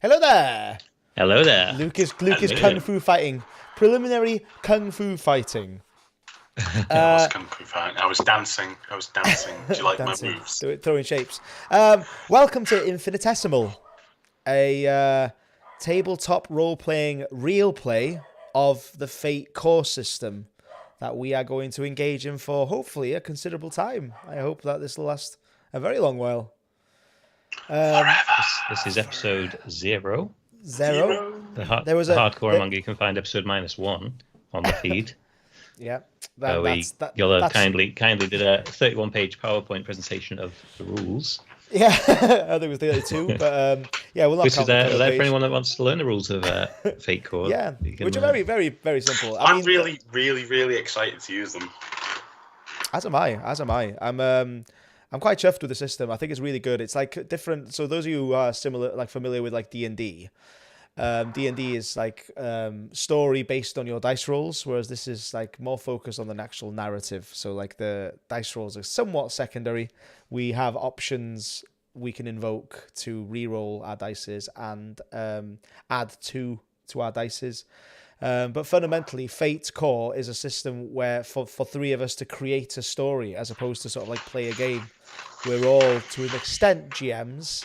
Hello there. Hello there. Luke is kung Hello. fu fighting. Preliminary kung fu fighting. I was Uh, kung fu fighting. I was dancing. Do you like my dancing, moves? throwing shapes. Welcome to Infinitesimal, a tabletop role-playing real play of the Fate core system that we are going to engage in for hopefully a considerable time. I hope that this will last a very long while. Forever. This is episode 0. Zero. There was The a hardcore among you can find episode -1 on the feed. yeah. Where Iolo That's kindly did a 31-page PowerPoint presentation of the rules. yeah. I think it was 32, but yeah, we'll not Which is count the cover there for page. anyone that wants to learn the rules of Fate Core. Yeah, You can, which are very, very, very simple. I'm really, really, really excited to use them. As am I. As am I. I'm quite chuffed with the system. I think it's really good. It's like different. So those of you who are familiar with like D&D, D&D is like story based on your dice rolls, whereas this is like more focused on the actual narrative. So like the dice rolls are somewhat secondary. We have options we can invoke to re-roll our dices and add to our dices. But fundamentally, Fate Core is a system where for three of us to create a story as opposed to sort of like play a game. We're all, to an extent, GMs,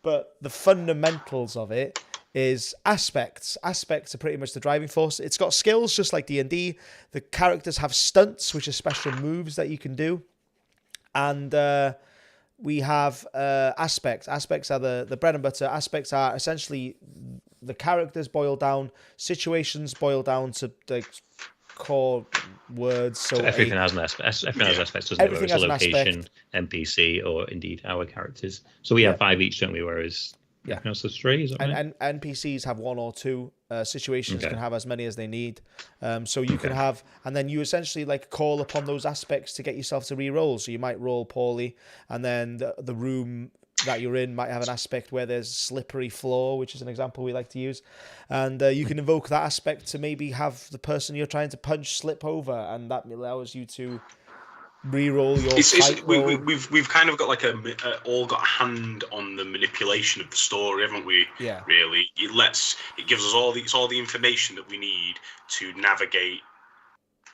but the fundamentals of it is aspects. Aspects are pretty much the driving force. It's got skills just like D&D. The characters have stunts, which are special moves that you can do. And we have aspects. Aspects are the bread and butter. Aspects are essentially the characters boiled down, situations boiled down to the core words. So everything has an aspect. Everything has aspects, doesn't it? everything Whereas has a an location, aspect. NPC, or indeed our characters. So we have 5 each, don't we? Whereas everything else has 3. Is that right? And NPCs have 1 or 2. Situations Okay. can have as many as they need. So you can have, and then you essentially like call upon those aspects to get yourself to re-roll. So you might roll poorly, and then the room that you're in might have an aspect where there's slippery floor, which is an example we like to use. And you can invoke that aspect to maybe have the person you're trying to punch slip over, and that allows you to re-roll your fight roll. We've kind of got like all got a hand on the manipulation of the story, haven't we? Yeah. Really, it gives us all the information that we need to navigate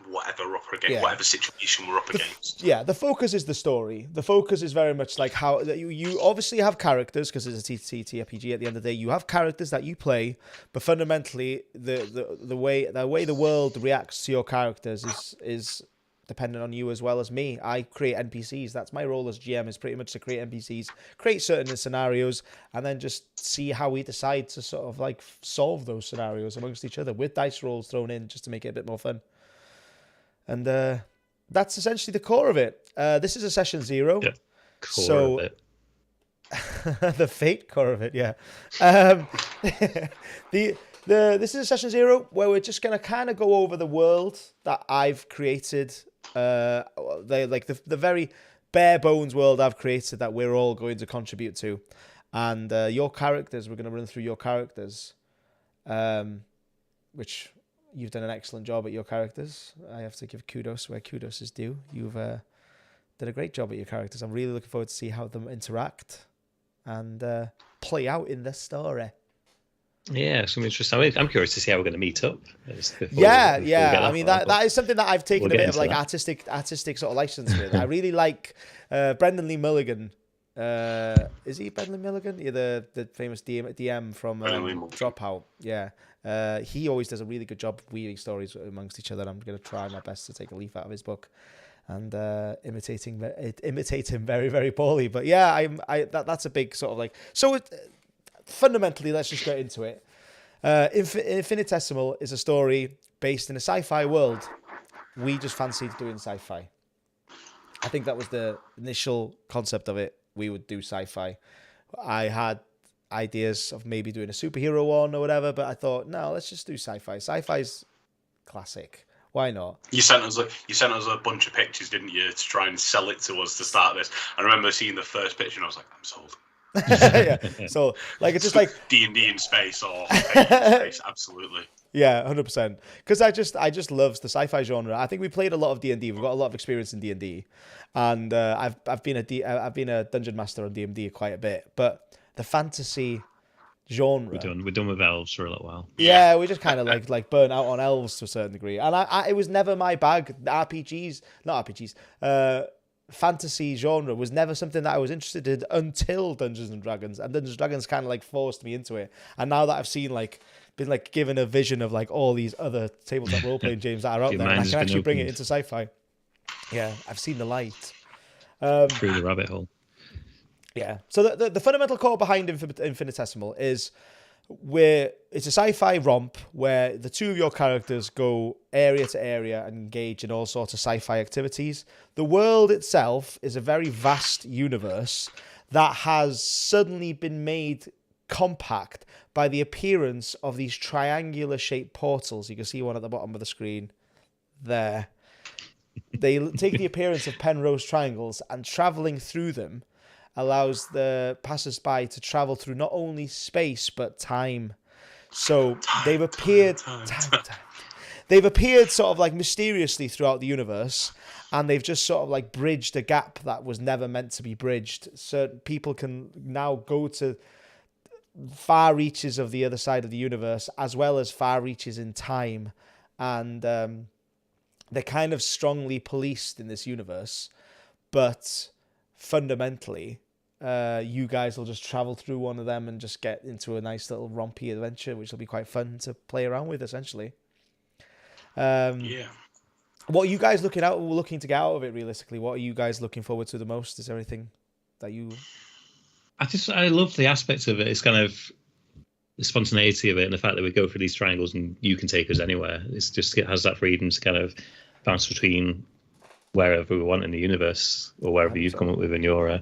whatever we're up against, whatever situation we're up against. Yeah, the focus is the story. The focus is very much like how you obviously have characters because it's a TTRPG. At the end of the day, you have characters that you play, but fundamentally, the way the world reacts to your characters is dependent on you as well as me. I create NPCs. That's my role as GM, is pretty much to create NPCs, create certain scenarios, and then just see how we decide to sort of like solve those scenarios amongst each other with dice rolls thrown in just to make it a bit more fun. And that's essentially the core of it. This is a session 0. Yeah. Core of it. The Fate core of it, yeah. This is a session 0 where we're just going to kind of go over the world that I've created. The very bare bones world I've created that we're all going to contribute to. And your characters, we're going to run through your characters, which... You've done an excellent job at your characters. I have to give kudos where kudos is due. You've done a great job at your characters. I'm really looking forward to see how them interact and play out in the story. Yeah, some interesting. I'm curious to see how we're going to meet up. Yeah. I mean, that is something that I've taken a bit of like artistic sort of license with. I really like Brendan Lee Mulligan. Is he Brendan Lee Mulligan? Yeah, the famous DM from Dropout. Yeah. He always does a really good job of weaving stories amongst each other. I'm going to try my best to take a leaf out of his book and imitate him very, very poorly. But yeah, that's a big sort of like... So fundamentally, let's just get into it. Infinitesimal is a story based in a sci-fi world. We just fancied doing sci-fi. I think that was the initial concept of it. We would do sci-fi. I had ideas of maybe doing a superhero one or whatever, but I thought, no, let's just do sci-fi. Sci-fi's classic. Why not? You sent us a bunch of pictures, didn't you, to try and sell it to us to start this. I remember seeing the first picture and I was like, I'm sold. Yeah. So like it's just like D&D in space or in space, absolutely. Yeah, 100%. Because I just loves the sci-fi genre. I think we played a lot of D&D. We've got a lot of experience in D&D, and I've been a dungeon master on D&D quite a bit. But the fantasy genre. We're done with elves for a little while. Yeah, we just kind of like burnt out on elves to a certain degree, and it was never my bag. Fantasy genre was never something that I was interested in until Dungeons and Dragons, and Dungeons and Dragons kind of like forced me into it. And now that I've seen been given a vision of like all these other tabletop role playing games that are out there, and I can actually bring it into sci-fi. Yeah, I've seen the light through the rabbit hole. Yeah. So the fundamental core behind Infinitesimal is it's a sci-fi romp where the two of your characters go area to area and engage in all sorts of sci-fi activities. The world itself is a very vast universe that has suddenly been made compact by the appearance of these triangular shaped portals. You can see one at the bottom of the screen there. They take the appearance of Penrose triangles, and traveling through them allows the passers-by to travel through not only space but time. So they've appeared they've appeared sort of like mysteriously throughout the universe, and they've just sort of like bridged a gap that was never meant to be bridged. Certain people can now go to far reaches of the other side of the universe, as well as far reaches in time, and they're kind of strongly policed in this universe, but fundamentally, you guys will just travel through one of them and just get into a nice little rompy adventure, which will be quite fun to play around with, essentially. Yeah. What are you guys looking to get out of it, realistically? What are you guys looking forward to the most? Is there anything that you... I love the aspects of it. It's kind of the spontaneity of it, and the fact that we go through these triangles and you can take us anywhere. It has that freedom to kind of bounce between wherever we want in the universe, or wherever you've come up with in your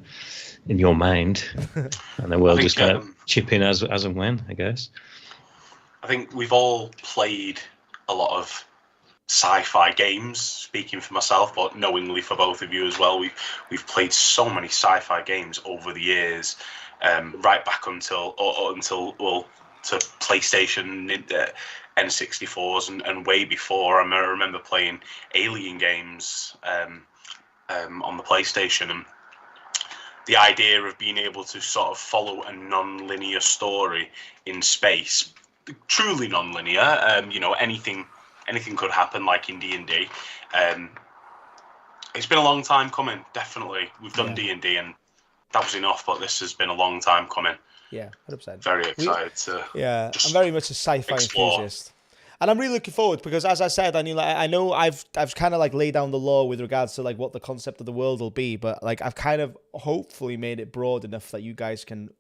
mind, and then we'll just kind of chip in as and when, I guess. I think we've all played a lot of sci-fi games, speaking for myself, but knowingly for both of you as well. We've played so many sci-fi games over the years, right back until to PlayStation, N64s, and way before. I remember playing Alien games on the PlayStation, and the idea of being able to sort of follow a non-linear story in space, truly non-linear. Anything could happen, like in D&D. It's been a long time coming. Definitely, we've done D&D, and that was enough. But this has been a long time coming. Yeah, 100%. Very excited to. Yeah, I'm very much a sci-fi enthusiast, and I'm really looking forward, because, as I said, I know I've kind of like laid down the law with regards to like what the concept of the world will be, but like I've kind of hopefully made it broad enough that you guys can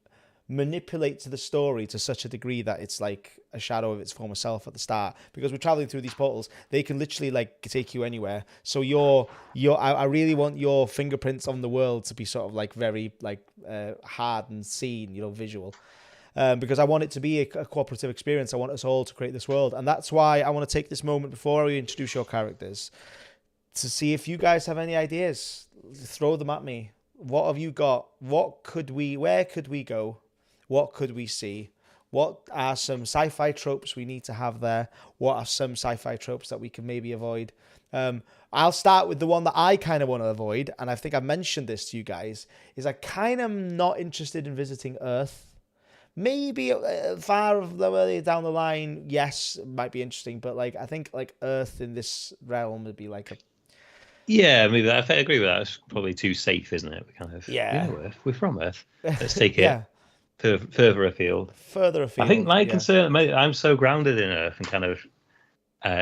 manipulate to the story to such a degree that it's like a shadow of its former self at the start, because we're traveling through these portals. They can literally like take you anywhere. So I really want your fingerprints on the world to be sort of like very like hard and seen, visual. Because I want it to be a cooperative experience. I want us all to create this world. And that's why I want to take this moment before we introduce your characters to see if you guys have any ideas. Throw them at me. What have you got? Where could we go? What could we see? What are some sci-fi tropes we need to have there? What are some sci-fi tropes that we can maybe avoid? I'll start with the one that I kind of want to avoid, and I think I mentioned this to you guys, is I kind of not interested in visiting Earth. Maybe far down the line, yes, it might be interesting, but like I think like Earth in this realm would be like a... Yeah, maybe I agree with that. It's probably too safe, isn't it? We kind of Earth. We're from Earth. Let's take it. Further afield. I think my concern, I'm so grounded in Earth, and kind of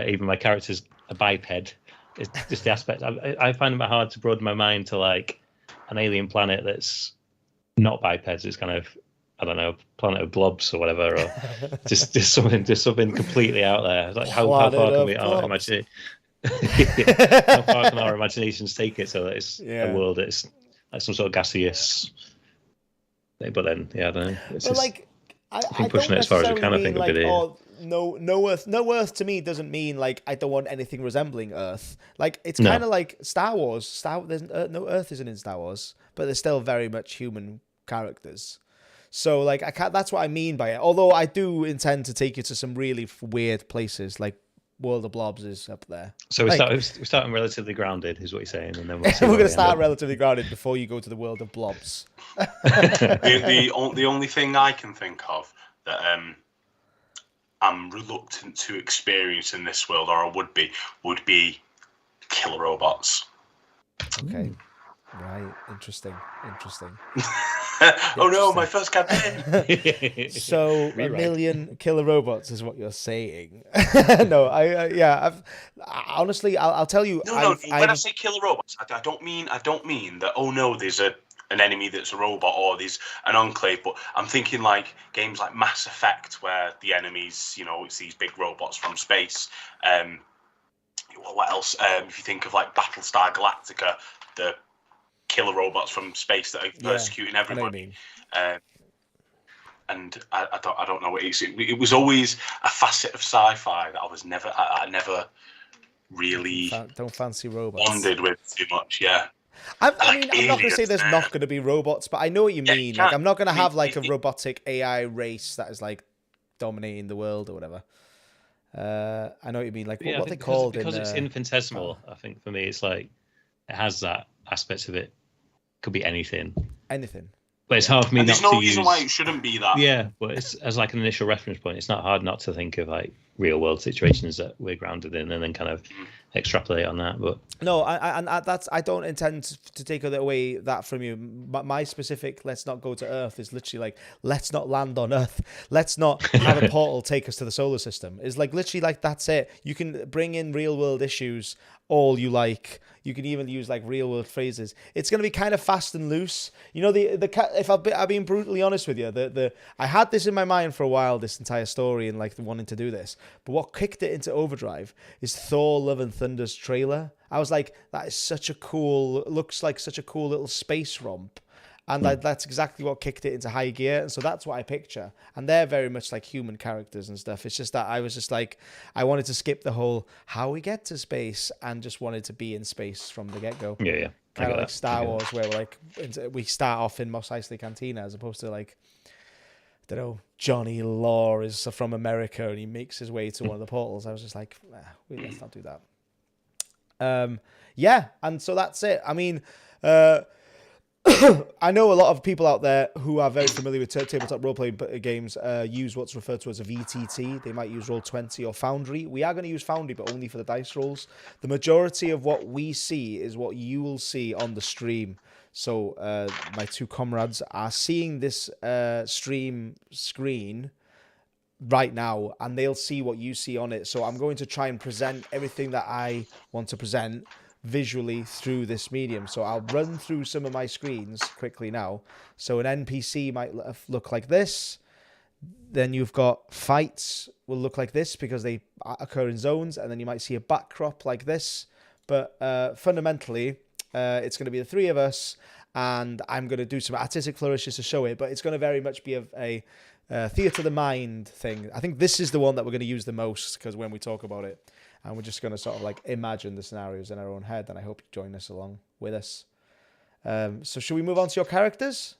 even my character's a biped. It's just the aspect. I find it hard to broaden my mind to like an alien planet that's not bipeds. It's kind of, I don't know, planet of blobs or whatever, or just something completely out there. Like how far can we imagine? How far can our imaginations take it so that it's a world that's like some sort of gaseous? But then, I don't know. It's just, like, I think pushing it as far as we can, I think, like, would be no Earth. No Earth to me doesn't mean like I don't want anything resembling Earth. Like it's kind of like Star Wars. No Earth isn't in Star Wars, but they're still very much human characters. So like that's what I mean by it. Although I do intend to take you to some really weird places, like World of Blobs is up there. So we're starting relatively grounded, is what you're saying, and then we're going to start relatively grounded before you go to the World of Blobs. The only thing I can think of that I'm reluctant to experience in this world, or I would be killer robots. Okay. Right. Interesting. Oh no, my first campaign. So a million killer robots is what you're saying. No, honestly, I'll tell you. No. When I say killer robots, I don't mean that. Oh no, there's an enemy that's a robot, or there's an enclave. But I'm thinking like games like Mass Effect, where the enemies, it's these big robots from space. What else? If you think of like Battlestar Galactica, the killer robots from space that are persecuting everybody. And I don't know what it is. It was always a facet of sci-fi that I never really don't fancy robots. Bonded with too much. Yeah. I'm not going to say there's not going to be robots, but I know what you mean. Like, I'm not going to have like a robotic AI race that is like dominating the world or whatever. I know what you mean. Like, what are they called? Because it's infinitesimal, I think for me, it's like it has that aspect of it. Could be anything. But it's hard for me not to use... There's no reason why it shouldn't be that. Yeah, but it's as like an initial reference point. It's not hard not to think of like real world situations that we're grounded in, and then kind of extrapolate on that. But no, I don't intend to take away that from you. But my specific "let's not go to Earth" is literally like, let's not land on Earth. Let's not have a portal take us to the solar system. It's like literally like that's it. You can bring in real world issues all you like. You can even use like real world phrases. It's going to be kind of fast and loose. If I've been brutally honest with you, I had this in my mind for a while, this entire story, and like wanting to do this. But what kicked it into overdrive is Thor: Love and Thunder's trailer. I was like, that is looks like such a cool little space romp. And that's exactly what kicked it into high gear. And so that's what I picture. And they're very much like human characters and stuff. It's just that I was just like, I wanted to skip the whole how we get to space and just wanted to be in space from the get-go. Yeah. Kind of like Star Wars, where we start off in Mos Eisley Cantina as opposed to like, I don't know, Johnny Law is from America and he makes his way to one of the portals. I was just like, let's not do that. And so that's it. I mean, I know a lot of people out there who are very familiar with tabletop role-playing games use what's referred to as a VTT. They might use Roll20 or Foundry. We are going to use Foundry, but only for the dice rolls. The majority of what we see is what you will see on the stream. So my two comrades are seeing this stream screen right now, and they'll see what you see on it. So I'm going to try and present everything that I want to present visually through this medium. So I'll run through some of my screens quickly now. So an NPC might look like this. Then you've got fights will look like this because they occur in zones, and then you might see a backdrop like this. But fundamentally, it's going to be the three of us, and I'm going to do some artistic flourishes to show it, but it's going to very much be a theatre of the mind thing. I think this is the one that we're going to use the most because when we talk about it, and we're just going to sort of like imagine the scenarios in our own head, and I hope you join us along with us. So should we move on to your characters?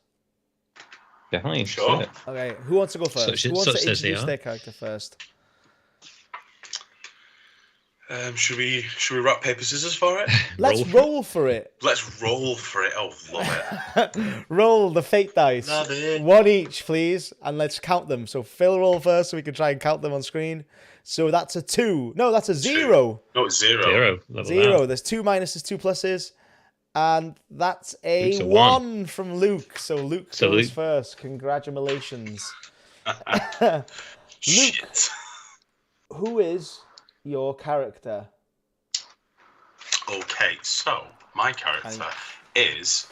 Definitely. Sure. Okay, who wants to go first? Who wants to introduce their character first? Should we rock, paper, scissors for it? Let's roll for it. Let's roll for it. Oh, love it. Roll the fate dice. Love it. One each, please, and let's count them. So Phil roll first so we can try and count them on screen. So that's a 2. No, that's a 0. No, it's 0. 0. There's 2 minuses, 2 pluses. And that's a 1 from Luke. So Luke goes first. Congratulations. Luke, who is your character? Okay, so my character is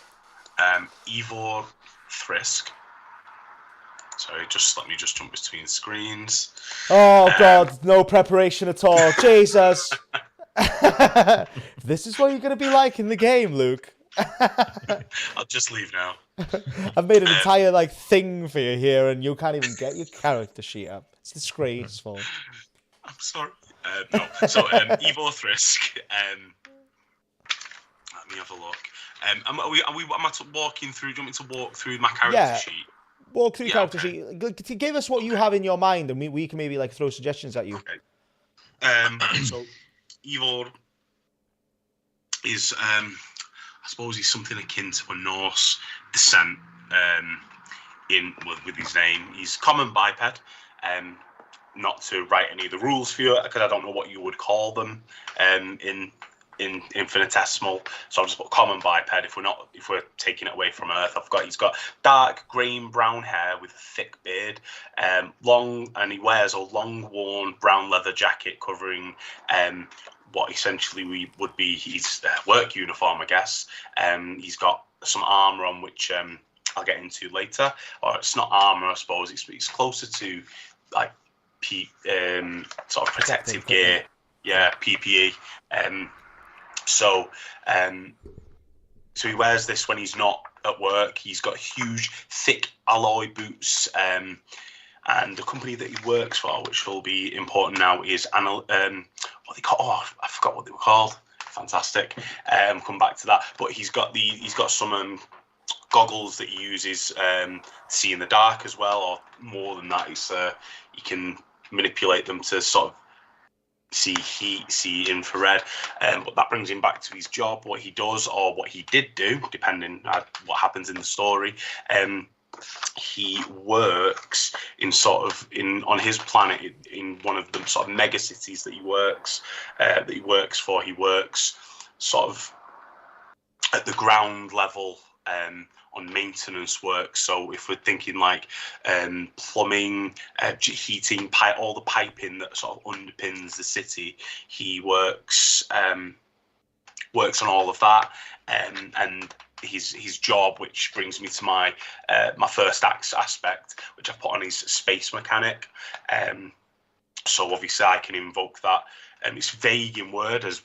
Ivor Thrisk. Sorry, let me jump between screens. Oh God, no preparation at all. Jesus. This is what you're going to be like in the game, Luke. I'll just leave now. I've made an entire thing for you here, and you can't even get your character sheet up. It's disgraceful. I'm sorry. No. So, Ivor Thrisk. Let me have a look. Am I walking through? Do you want me to walk through my character sheet? Walk through your character sheet. Give us what you have in your mind, and we can maybe throw suggestions at you. Okay. So, Ivor is, I suppose he's something akin to a Norse descent. with his name. He's common biped. Not to write any of the rules for you because I don't know what you would call them in infinitesimal. So I'll just put common biped if we're taking it away from Earth. He's got dark green brown hair with a thick beard, long, and he wears a long worn brown leather jacket covering what essentially would be his work uniform, I guess. He's got some armor on, which I'll get into later. Or it's not armor, I suppose. It's closer to like sort of protective gear. Yeah, PPE. So he wears this when he's not at work. He's got huge, thick alloy boots. And the company that he works for, which will be important now, is what they call. Oh, I forgot what they were called. Fantastic. Come back to that. But he's got some goggles that he uses to see in the dark as well, or more than that. He can manipulate them to sort of see heat, see infrared, but that brings him back to his job, what he does or what he did do, depending on what happens in the story. He works on his planet in one of the sort of mega cities that he works for. He works sort of at the ground level on maintenance work. So if we're thinking like plumbing, heating, all the piping that sort of underpins the city, he works on all of that. And his job, which brings me to my first aspect, which I've put on, his space mechanic. So obviously I can invoke that. It's vague in word as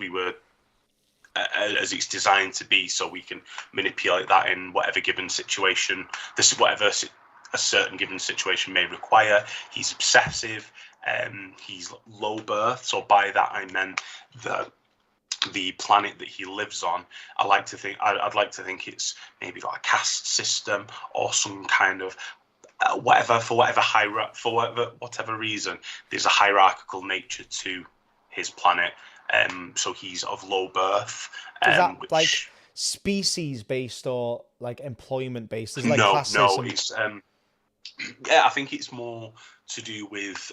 it's designed to be, so we can manipulate that in whatever given situation. This is whatever a certain given situation may require. He's obsessive. He's low birth. So by that I meant that the planet that he lives on, I'd like to think it's maybe got a caste system or some kind of whatever reason, there's a hierarchical nature to his planet. So he's of low birth. Is that like species based or like employment based? Is like no, classism? It's I think it's more to do with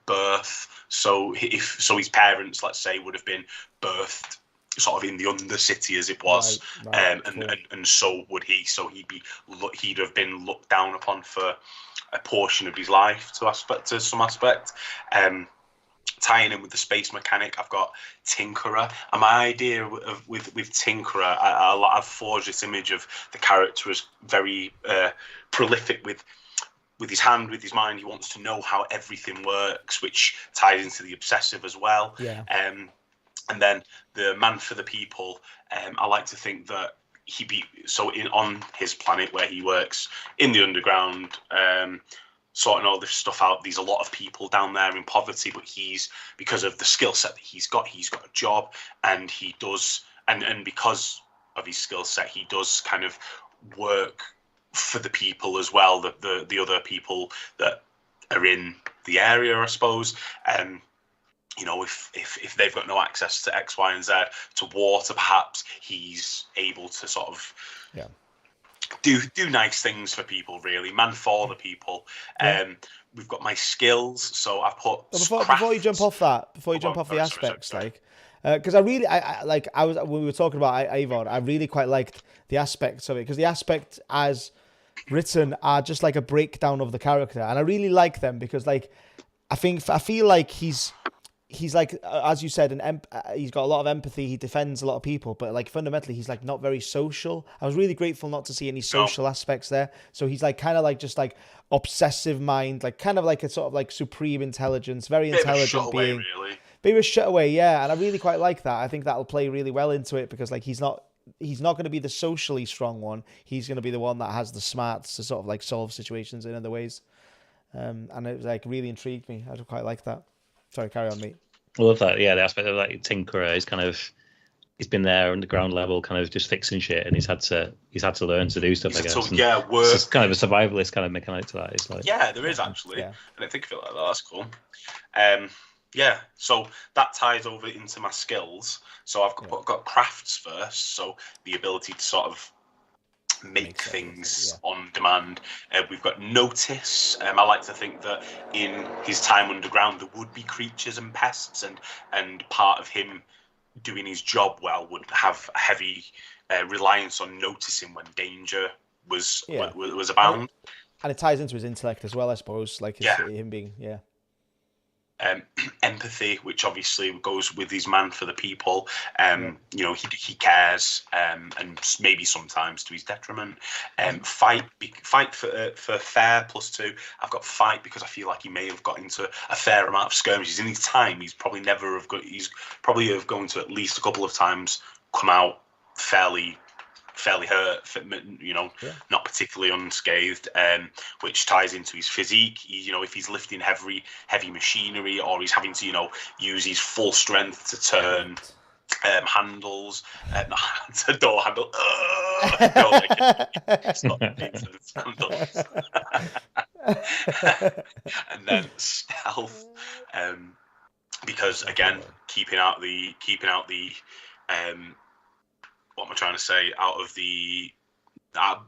birth. So his parents, let's say, would have been birthed sort of in the Undercity as it was, right, and so would he. So he'd have been looked down upon for a portion of his life to some aspect. Tying in with the space mechanic, I've got Tinkerer, and my idea with Tinkerer, I've forged this image of the character as very prolific with his hand, with his mind. He wants to know how everything works, which ties into the obsessive as well. Yeah. And then the man for the people, I like to think that on his planet where he works in the underground, sorting all this stuff out. There's a lot of people down there in poverty, but because of the skill set that he's got a job, and he does, and because of his skill set, he does kind of work for the people as well, the other people that are in the area, I suppose. If they've got no access to X, Y, and Z, to water, perhaps he's able to sort of do nice things for people, really, man for the people. We've got my skills, so I've put before you jump off the aspects, because when we were talking about Avon, I really quite liked the aspects of it, because the aspects as written are just like a breakdown of the character, and I really like them because like I feel like he's like, as you said, he's got a lot of empathy. He defends a lot of people, but like fundamentally, he's like not very social. I was really grateful not to see any social aspects there. So he's like kind of like just like obsessive mind, like kind of like a sort of like supreme intelligence, very intelligent being. Bit of a shut away, yeah. And I really quite like that. I think that'll play really well into it because like he's not going to be the socially strong one. He's going to be the one that has the smarts to sort of like solve situations in other ways. And it was like really intrigued me. I quite like that. Sorry, carry on, mate. I love that. Yeah, the aspect of like Tinkerer is kind of, he's been there on the ground level, kind of just fixing shit, and he's had to learn to do stuff. I guess. It's kind of a survivalist kind of mechanic to that. It's like there is actually. I didn't think of it like that. That's cool. So that ties over into my skills. So I've got crafts first. So the ability to sort of make things on demand. We've got notice. I like to think that in his time underground there would be creatures and pests, and part of him doing his job well would have a heavy reliance on noticing when danger was abound. And it ties into his intellect as well, I suppose, like him being empathy, which obviously goes with his man for the people. You know, he cares, and maybe sometimes to his detriment. Fight for fair +2. I've got fight because I feel like he may have got into a fair amount of skirmishes in his time. He's probably going to at least a couple of times come out fairly hurt, you know, not particularly unscathed, which ties into his physique. You know, if he's lifting heavy machinery, or he's having to, you know, use his full strength to turn handles, to door handle. Handles. And then stealth, because again, keeping out the what am I trying to say? Out of the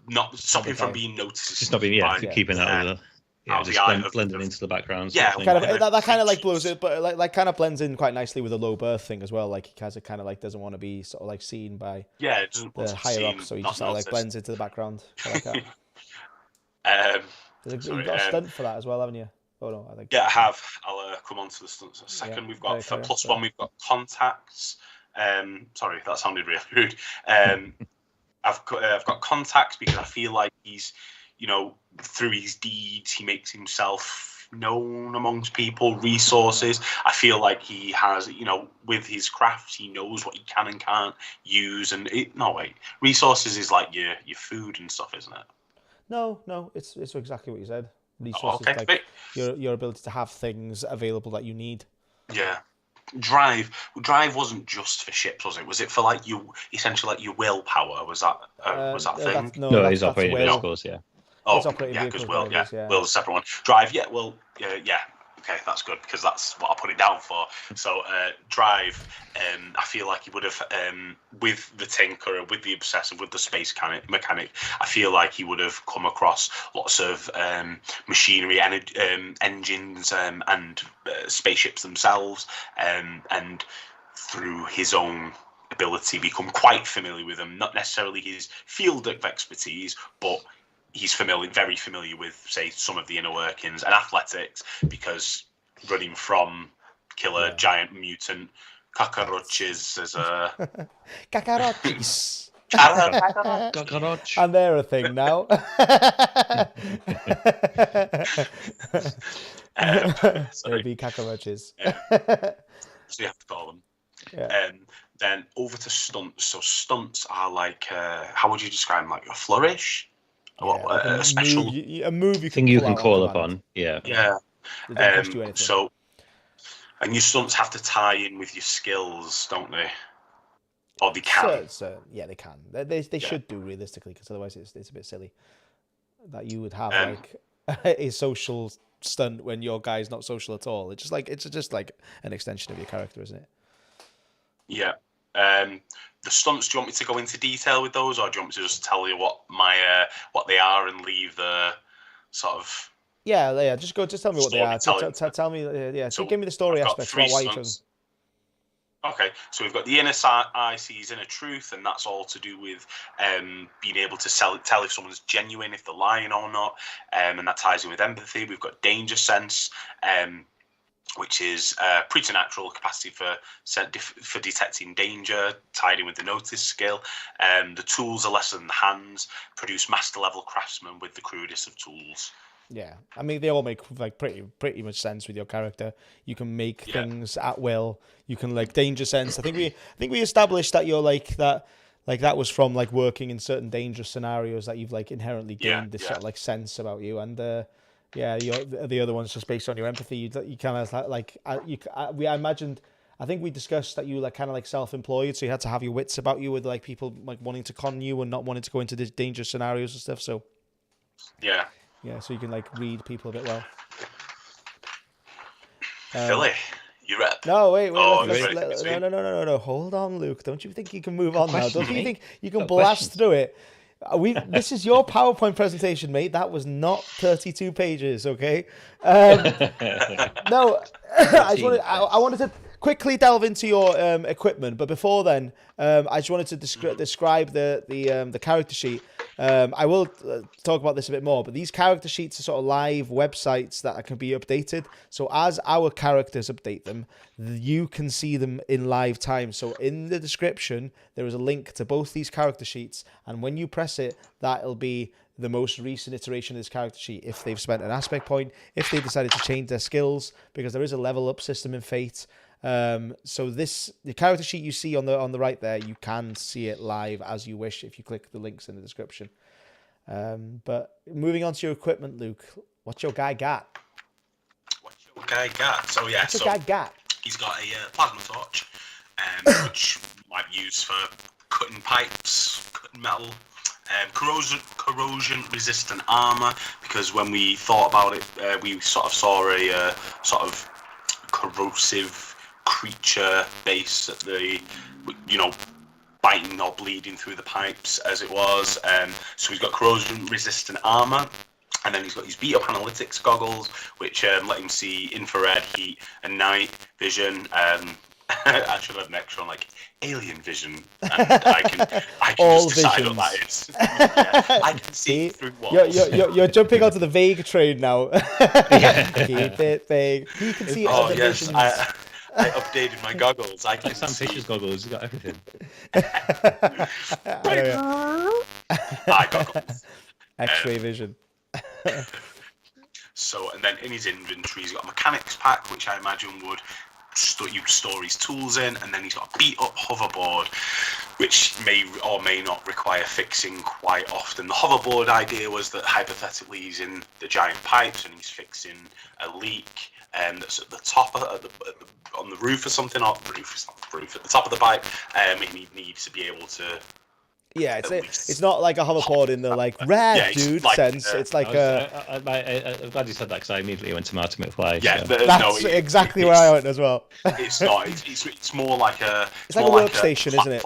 not stopping from being noticed. Just not being keeping out of the just blending into the background. Yeah, that kind of like blows it, but like kind of blends in quite nicely with the low birth thing as well. Like he kind of like doesn't want to be sort of like seen by the higher up, so he just sort of like blends into the background. I like that. You've got a stunt for that as well, haven't you? Oh no, I think. Yeah, I have. I'll come on to the stunts in a second. We've got for +1. We've got contacts. Sorry, that sounded really rude. I've got contacts because I feel like he's, you know, through his deeds, he makes himself known amongst people. Resources. I feel like he has, you know, with his crafts, he knows what he can and can't use. And resources is like your food and stuff, isn't it? No, it's exactly what you said. Resources, like your ability to have things available that you need. Yeah. Drive wasn't just for ships, was it? Was it for like essentially like your willpower? Was that thing? No, it's operating vehicles, yeah. Oh, yeah, because will's a separate one. Drive, yeah. Okay, that's good because that's what I put it down for. So drive, I feel like he would have, with the Tinkerer, with the Obsessive, with the Space Mechanic, I feel like he would have come across lots of machinery, engines, and spaceships themselves, and through his own ability become quite familiar with them. Not necessarily his field of expertise, but he's very familiar with, say, some of the inner workings and athletics, because running from killer giant mutant cockroaches as a cockroaches. Cockroach. And they're a thing now. There'll be cockroaches. So you have to call them. Yeah. Then over to stunts. So stunts are like, how would you describe them? Like a flourish? A special move you thing you can call upon. Yeah. It doesn't cost you anything. So, and your stunts have to tie in with your skills, don't they? Or they can. Yeah, they can. They should do realistically, because otherwise it's a bit silly that you would have like a social stunt when your guy's not social at all. It's just like an extension of your character, isn't it? Yeah. The stunts, do you want me to go into detail with those, or do you want me to just tell you what they are and leave the sort of... Yeah. Just tell me what they are. Tell me, So give me the story aspects. Why you chose. Okay, so we've got the inner eye sees inner truth, and that's all to do with being able to tell if someone's genuine, if they're lying or not, and that ties in with empathy. We've got danger sense, which is preternatural capacity for detecting danger, tied in with the notice skill. The tools are lesser than the hands, produce master level craftsmen with the crudest of tools. Yeah, I mean, they all make like pretty much sense with your character. You can make things at will. You can like danger sense. I think we established that you're like that. Like that was from like working in certain dangerous scenarios that you've like inherently gained this sort of like sense about you. And the other one's just based on your empathy. You kind of I imagined. I think we discussed that you like kind of like self-employed, so you had to have your wits about you with like people like wanting to con you and not wanting to go into these dangerous scenarios and stuff. So yeah, so you can like read people a bit well. Philly, you're up. No, wait. No. Hold on, Luke. Don't you think you can move on now? Don't you think you can blast through it? This is your PowerPoint presentation, mate. That was not 32 pages, okay? No, I wanted to quickly delve into your equipment, but before then, I just wanted to describe the character sheet. I will talk about this a bit more, but these character sheets are sort of live websites that can be updated. So as our characters update them, you can see them in live time. So in the description, there is a link to both these character sheets, and when you press it, that'll be the most recent iteration of this character sheet. If they've spent an aspect point, if they decided to change their skills, because there is a level up system in Fate. So the character sheet you see on the right there, you can see it live as you wish if you click the links in the description. But moving on to your equipment, Luke, what's your guy got? So yeah, what's your guy got? He's got a plasma torch, which might be used for cutting pipes, cutting metal. Corrosion resistant armor, because when we thought about it, we sort of saw a sort of corrosive creature base at the, biting or bleeding through the pipes as it was. So he's got corrosion resistant armor. And then he's got his beat up analytics goggles, which let him see infrared, heat, and night vision. I should have an extra on like alien vision, and I can all just decide visions. what that is. Yeah, I can see through walls. You're jumping onto the vague train now. Keep it vague. You can see other visions. I updated my goggles. I can Sam Fisher's goggles. He's got everything. I goggles. X-ray vision. So, and then in his inventory, he's got a mechanics pack, which I imagine would you store his tools in, and then he's got a beat up hoverboard, which may or may not require fixing quite often. The hoverboard idea was that hypothetically he's in the giant pipes and he's fixing a leak that's at the top on the roof or something, or roof at the top of the pipe, and he needs to be able to. Yeah, it's not like a hoverboard in the like rad dude sense. It's like I'm glad you said that, because I immediately went to Marty McFly. Yeah, so. That's exactly where I went as well. It's not. It's more like a. It's like a workstation, isn't it?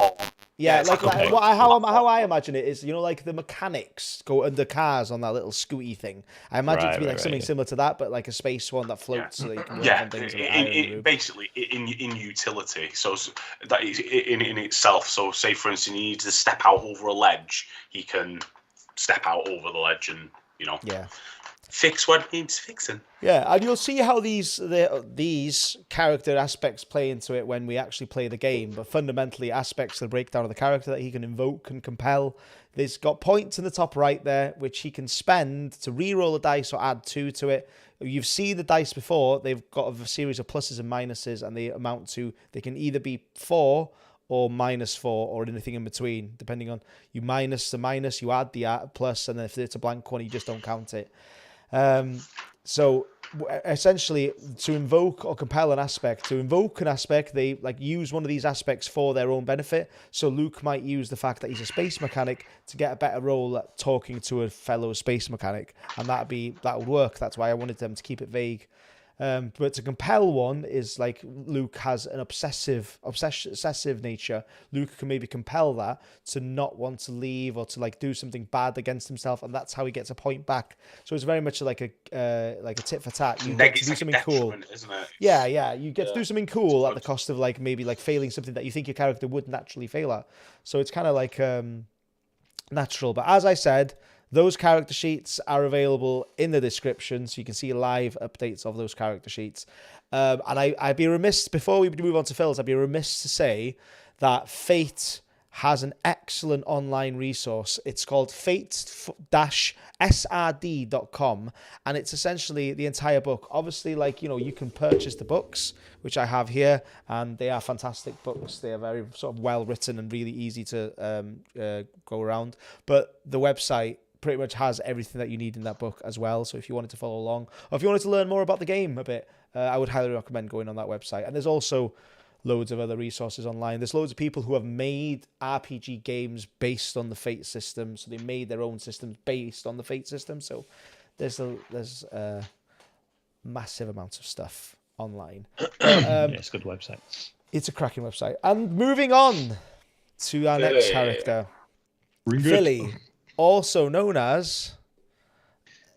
Yeah, how I imagine it is, like the mechanics go under cars on that little scooty thing. I imagine it to be like something similar to that, but like a space one that floats so that you can work on things. Basically in utility. So that is in itself. So say for instance, he needs to step out over a ledge, he can step out over the ledge and fix what needs fixing. Yeah, and you'll see how these character aspects play into it when we actually play the game. But fundamentally, aspects of the breakdown of the character that he can invoke and compel. There's got points in the top right there, which he can spend to re-roll a dice or add 2 to it. You've seen the dice before. They've got a series of pluses and minuses, and they amount to, they can either be 4 or -4 or anything in between, depending on, you minus the minus, you add the plus, and then if it's a blank one, you just don't count it. So essentially, to invoke or compel an aspect, they like use one of these aspects for their own benefit. So Luke might use the fact that he's a space mechanic to get a better role at talking to a fellow space mechanic, and that would work. That's why I wanted them to keep it vague. But to compel one is like Luke has an obsessive nature. Luke can maybe compel that to not want to leave or to like do something bad against himself, and that's how he gets a point back. So it's very much like a tit for tat. You get to do something cool, isn't it? Yeah. You get to do something cool at the cost of like maybe like failing something that you think your character would naturally fail at. So it's kind of like natural. But as I said, those character sheets are available in the description, so you can see live updates of those character sheets. And I'd be remiss, before we move on to Phil's, I'd be remiss to say that Fate has an excellent online resource. It's called fate-srd.com, and it's essentially the entire book. Obviously, like, you can purchase the books, which I have here, and they are fantastic books. They are very sort of well written and really easy to go around. But the website pretty much has everything that you need in that book as well. So if you wanted to follow along, or if you wanted to learn more about the game a bit, I would highly recommend going on that website. And there's also loads of other resources online. There's loads of people who have made RPG games based on the Fate system. So they made their own systems based on the Fate system. So there's massive amounts of stuff online. It's a good website. It's a cracking website. And moving on to our next character, Philly. also known as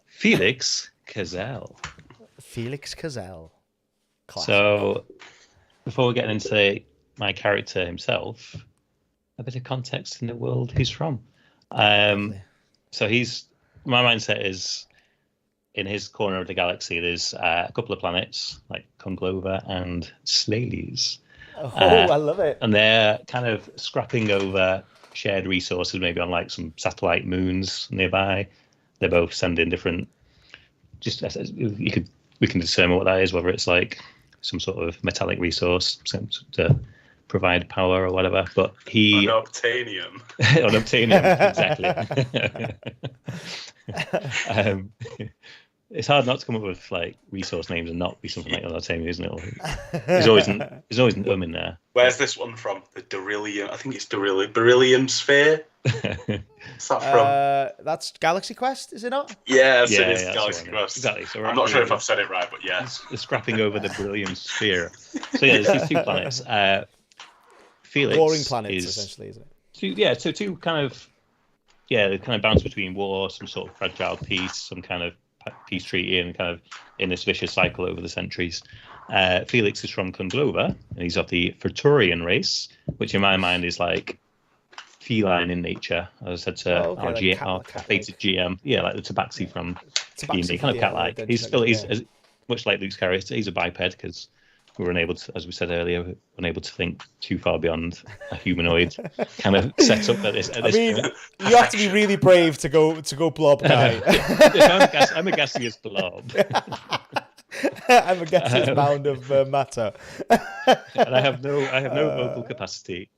Felix Cazelle. Felix Cazelle. Classic. So, before we get into my character himself, a bit of context in the world he's from. So my mindset is, in his corner of the galaxy, there's a couple of planets like Conglova and Slales. I love it. And they're kind of scrapping over shared resources, maybe on like some satellite moons nearby. They're both sending different. We can determine what that is, whether it's like some sort of metallic resource to provide power or whatever. But Unobtainium. Unobtainium, exactly. It's hard not to come up with like resource names and not be something like Unobtainium, isn't it? There's always an in there. Where's this one from? The beryllium. I think it's beryllium sphere. What's that from? That's Galaxy Quest, is it not? Yes, it is Galaxy Quest. Exactly. So I'm not sure if I've said it right, but yeah. They're scrapping over the beryllium sphere. So yeah, there's these two planets. Felix Warring planets, essentially, isn't it? So two kind of, they kind of bounce between war, some sort of fragile peace, some kind of peace treaty, and kind of in this vicious cycle over the centuries. Felix is from Conglova, and he's of the Furturian race, which in my mind is like feline in nature. As I said to our fated GM, like the Tabaxi from D&D, kind of cat-like. He's much like Luke's character. He's a biped because we were unable to, as we said earlier, unable to think too far beyond a humanoid kind of setup at this. You have to be really brave to go blob guy. I'm a gaseous blob. I'm a gaseous mound of matter. And I have no vocal capacity.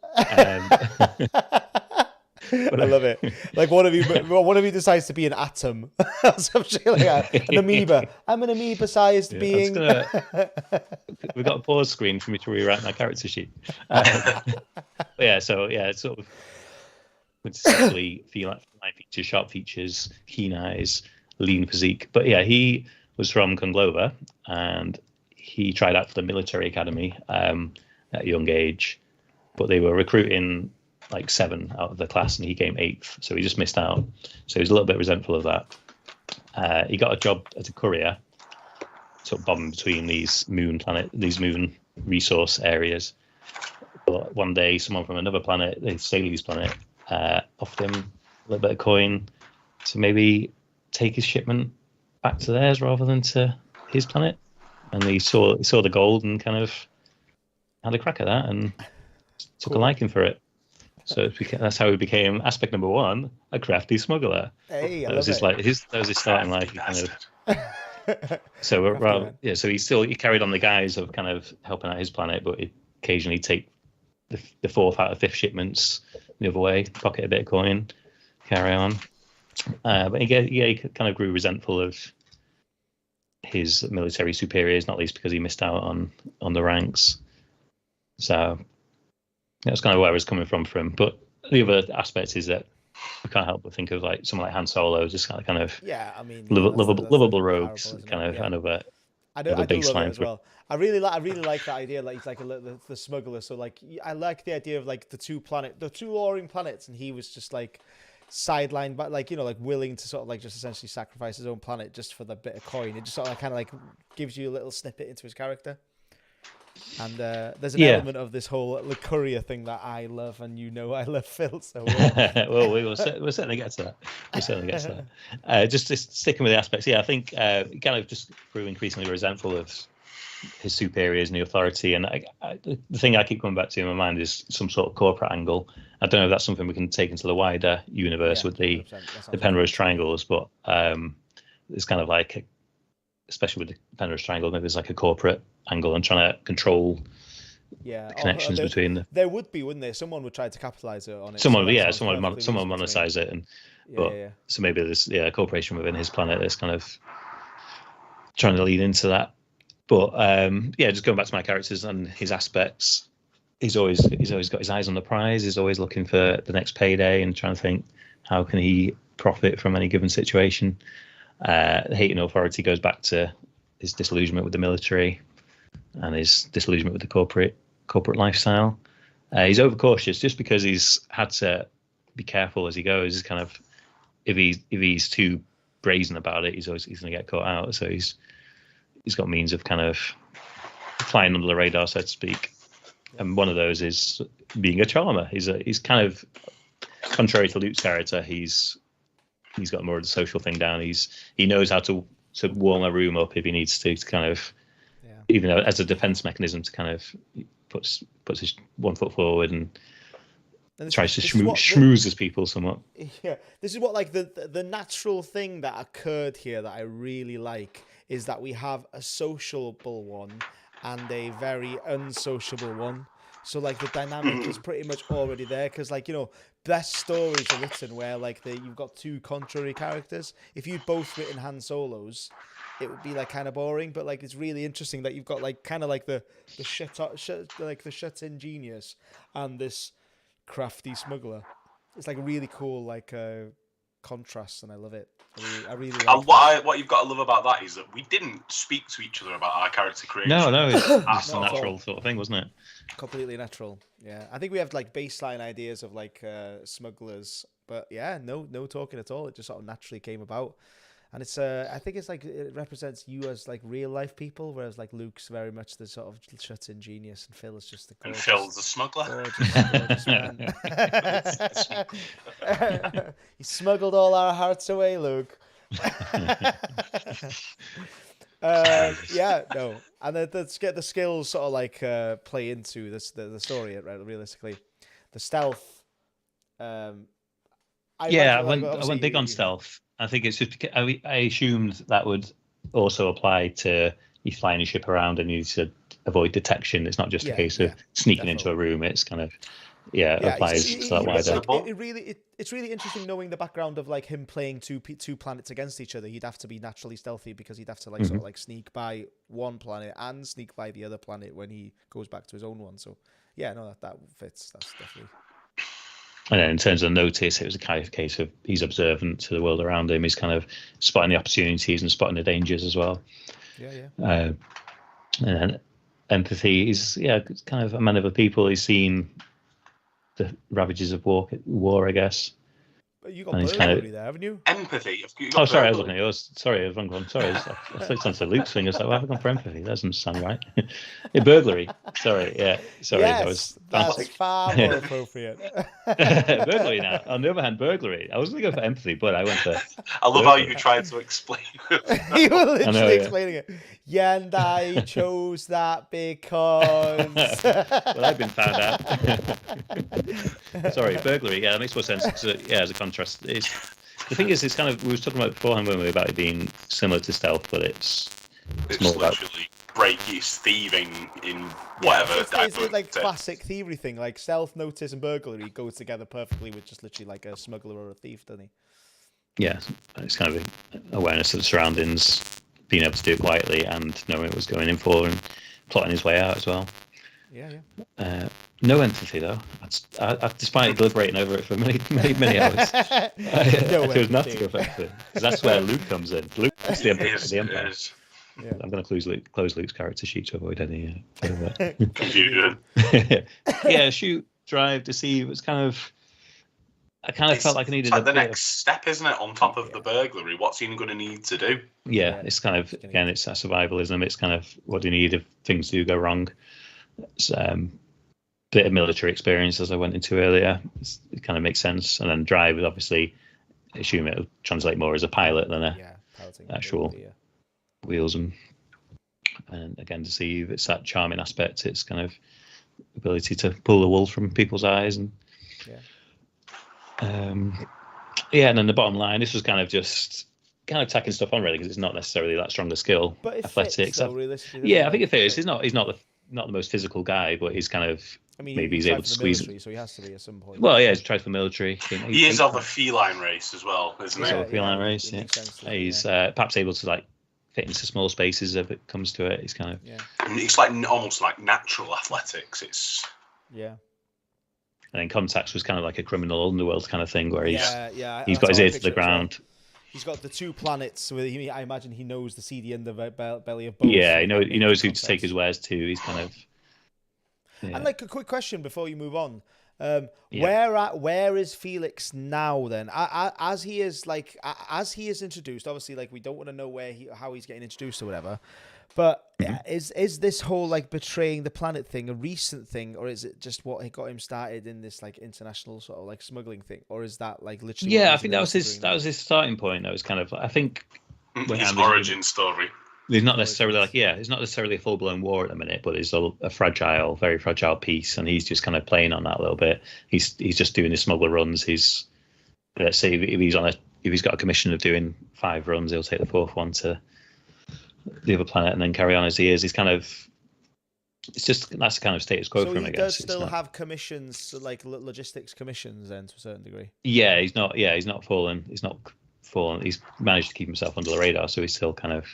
But I love it. Like one of you decides to be an atom, something like that. An amoeba. I'm an amoeba-sized being. We've got a pause screen for me to rewrite my character sheet. It's sort of quintessentially feline features, sharp features, keen eyes, lean physique. But yeah, he was from Conglova, and he tried out for the military academy at a young age, but they were recruiting like 7 out of the class, and he came 8th, so he just missed out. So he was a little bit resentful of that. He got a job as a courier, sort of bombing between these moon resource areas. But one day, someone from another planet, the Staley's planet, offered him a little bit of coin to maybe take his shipment back to theirs rather than to his planet. And he saw the gold and kind of had a crack at that and took a liking for it. So that's how he became aspect number 1, a crafty smuggler. Hey, that was his starting life. So he carried on the guise of kind of helping out his planet, but he'd occasionally take the 4th out of 5th shipments the other way, pocket a bit of coin, carry on. But he kind of grew resentful of his military superiors, not least because he missed out on the ranks. So that's kind of where I was coming from for him. But the other aspect is that I can't help but think of like someone like Han Solo, just kind of lovable rogues, another base line as well. I really like that idea. Like he's like the smuggler. So like I like the idea of like the two warring planets, and he was just like sidelined, but like like willing to sort of like just essentially sacrifice his own planet just for the bit of coin. It just sort of kind of like gives you a little snippet into his character. And there's an element of this whole courier thing that I love, and I love Phil. So well, we'll certainly get to that. Just sticking with the aspects, I think he kind of just grew increasingly resentful of his superiors and the authority. And the thing I keep coming back to in my mind is some sort of corporate angle. I don't know if that's something we can take into the wider universe with the Penrose Triangles, but it's kind of like, especially with the Penrose Triangle, maybe there's like a corporate angle and trying to control connections between them. There would be, wouldn't there? Someone would try to capitalize on it. Someone monetize it, so maybe there's a corporation within his planet that's kind of trying to lead into that. But just going back to my characters and his aspects, he's always got his eyes on the prize. He's always looking for the next payday and trying to think, how can he profit from any given situation? Hating authority goes back to his disillusionment with the military and his disillusionment with the corporate lifestyle. He's overcautious just because he's had to be careful as he goes. He's kind of if he's too brazen about it, he's going to get caught out. So he's got means of kind of flying under the radar, so to speak. And one of those is being a charmer. He's kind of, contrary to Luke's character, he's got more of the social thing down. He knows how to warm a room up if he needs to kind of, even as a defense mechanism, to kind of puts his one foot forward and tries to schmoozes people somewhat. Yeah, this is what like the natural thing that occurred here that I really like is that we have a sociable one and a very unsociable one. So like the dynamic is pretty much already there, because like, you know, best stories are written where like you've got two contrary characters. If you'd both written Han Solos, it would be like kind of boring. But like it's really interesting that you've got like kind of like the shut-in genius and this crafty smuggler. It's like a really cool like contrast, and I love it. I really like what you've got to love about that is that we didn't speak to each other about our character creation. No, it's a natural sort of thing, wasn't it? Completely natural. Yeah, I think we have like baseline ideas of like smugglers, but yeah, no talking at all. It just sort of naturally came about, and it's I think it's like it represents you as like real life people, whereas like Luke's very much the sort of shut-in genius, and Phil is just the gorgeous, and Phil's the smuggler. Gorgeous man. He smuggled all our hearts away, Luke. Yeah, no, and the skills sort of like play into this the story, right? Realistically, the stealth. I went big on stealth. I think it's just I assumed that would also apply to you flying your ship around and you need to avoid detection. It's not just a case of sneaking into a room. It's kind of applies to that wider. It's really interesting knowing the background of like him playing two planets against each other. He'd have to be naturally stealthy because he'd have to like sort of like sneak by one planet and sneak by the other planet when he goes back to his own one. So yeah, no, that fits. That's definitely. And then in terms of notice, it was a kind of case of he's observant to the world around him. He's kind of spotting the opportunities and spotting the dangers as well. Yeah. And then empathy. He's kind of a man of the people. He's seen the ravages of war, I guess. But you got burglary there, haven't you? Empathy. Sorry, I was looking at yours. Sorry, I was wrong one. Sorry, I flicked onto Luke's thing. I was like, well, I've gone for empathy. That doesn't sound right. Burglary. Sorry, yeah. Sorry, yes, that's far more appropriate. Burglary now. On the other hand, burglary. I was going to go for empathy, but I went for. I love how you tried to explain it. You were literally explaining it. Yeah, and I chose that because. Well, I've been found out. Sorry, burglary. Yeah, that makes more sense. As a contrast, the thing is, it's kind of we were talking about beforehand when we were about it being similar to stealth, but it's more literally breakies, thieving in whatever. It's like classic thievery thing, like stealth, notice, and burglary go together perfectly with just literally like a smuggler or a thief, doesn't he? Yeah, it's kind of awareness of the surroundings, being able to do it quietly, and knowing what was going in for, and plotting his way out as well. Yeah. No empathy though. Despite deliberating over it for many hours, I chose not to go for empathy because that's where Luke comes in. Luke's the Empire. Yeah. I'm going to close Luke's character sheet to avoid any confusion. Yeah, shoot, drive, deceive. It's kind of. I kind of felt like I needed the next step, isn't it? On top of the burglary, what's he going to need to do? Yeah, it's kind of it's that survivalism. It's kind of what do you need if things do go wrong. It's bit of military experience as I went into earlier. It kind of makes sense. And then drive is obviously, I assume it'll translate more as a pilot than actual wheels and again deceive. It's that charming aspect. It's kind of ability to pull the wool from people's eyes and and then the bottom line. This was kind of tacking stuff on really because it's not necessarily that strong a skill. But it athletics. Fits, though, realistically, I think it fits. He's not the most physical guy, but he's kind of. I mean, maybe he's able to squeeze it. So he has to be at some point. Well, yeah, he's tried for the military. He is of a feline race as well, isn't he? Feline race, yeah. He's perhaps able to like fit into small spaces if it comes to it. He's kind of it's like almost like natural athletics. It's and then Contacts was kind of like a criminal underworld kind of thing where he's got his ear to the ground. He's got the two planets. So I imagine he knows the seedy underbelly of both. Yeah, he knows who to take his wares to. He's kind of. Yeah. And like a quick question before you move on, Where is Felix now then? As he is introduced, obviously, like, we don't want to know how he's getting introduced or whatever. But is this whole like betraying the planet thing a recent thing, or is it just what got him started in this like international sort of like smuggling thing, or is that like literally? Yeah, I think that was his starting point. That was kind of, I think, his origin story. He's not necessarily it's not necessarily a full blown war at the minute, but it's a very fragile piece, and he's just kind of playing on that a little bit. He's just doing his smuggler runs. Let's say if he's got a commission of doing 5 runs, he'll take the 4th one to the other planet and then carry on as he is. He's kind of, that's the kind of status quo for him, I guess. So he does still have commissions, like logistics commissions, then, to a certain degree. Yeah, he's not fallen. He's managed to keep himself under the radar, so he's still kind of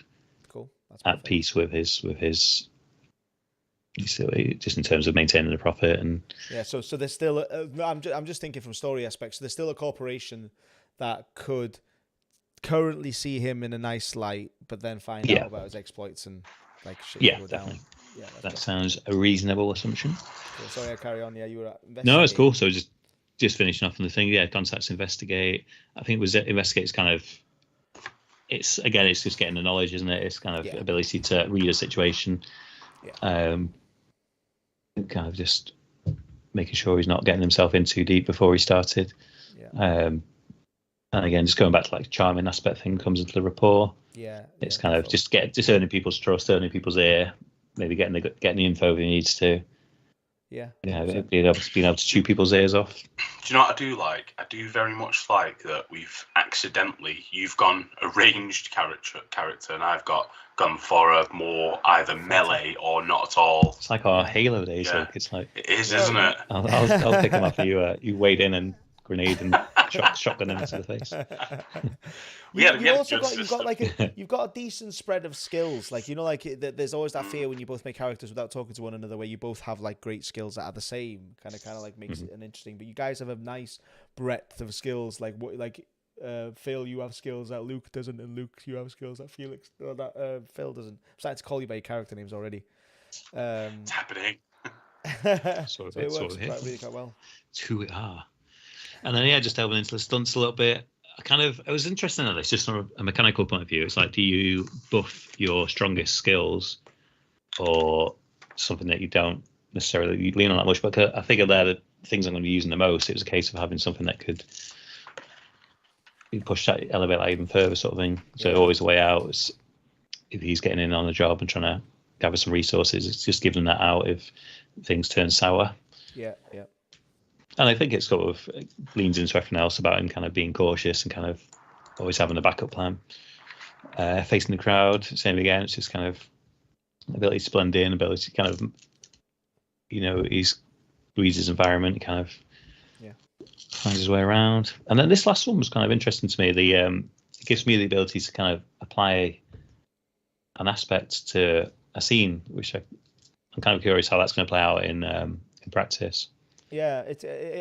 cool. That's at peace with his just in terms of maintaining the profit. And so there's still I'm just thinking from story aspects. So there's still a corporation that could currently see him in a nice light, but then find out about his exploits and like shit go definitely. Down. Yeah, that sounds a reasonable assumption. Cool. Sorry, I carry on. Yeah, you were at No, it's cool. So just finishing off on the thing. Yeah, contacts investigate. I think investigate is kind of, it's just getting the knowledge, isn't it? It's kind of ability to read a situation. Yeah. Kind of just making sure he's not getting himself in too deep before he started. Yeah. And again, just going back to like charming aspect thing comes into the rapport. Yeah. It's kind of just earning people's trust, earning people's ear, maybe getting the info he needs to. Yeah. Yeah, being able to chew people's ears off. Do you know what I do like? I do very much like that you've gone a ranged character and I've gone for a more either melee or not at all. It's like our Halo days. Yeah. Like, it's like it is, isn't it? I'll pick him after you wade in and grenade and shotgun him into the face. You've got a decent spread of skills. Like, you know, like there's always that fear when you both make characters without talking to one another, where you both have like great skills that are the same. Kind of like makes it an interesting. But you guys have a nice breadth of skills. Like Phil, you have skills that Luke doesn't, and Luke, you have skills that Felix or that Phil doesn't. I'm starting to call you by your character names already. It's happening. So it works really quite well. It's who we are. And then just delving into the stunts a little bit. I was interested in this just from a mechanical point of view. It's like, do you buff your strongest skills or something that you don't necessarily lean on that much? But I figure they're the things I'm going to be using the most. It was a case of having something that could push that, elevate that even further, sort of thing. So always the way out is if he's getting in on a job and trying to gather some resources, it's just giving that out if things turn sour. Yeah. And I think it sort of leans into everything else about him kind of being cautious and kind of always having a backup plan. Facing the crowd, same again. It's just kind of ability to blend in, ability to kind of, he's reads his environment, kind of finds his way around. And then this last one was kind of interesting to me. It gives me the ability to kind of apply an aspect to a scene, which I'm kind of curious how that's going to play out in practice. Yeah,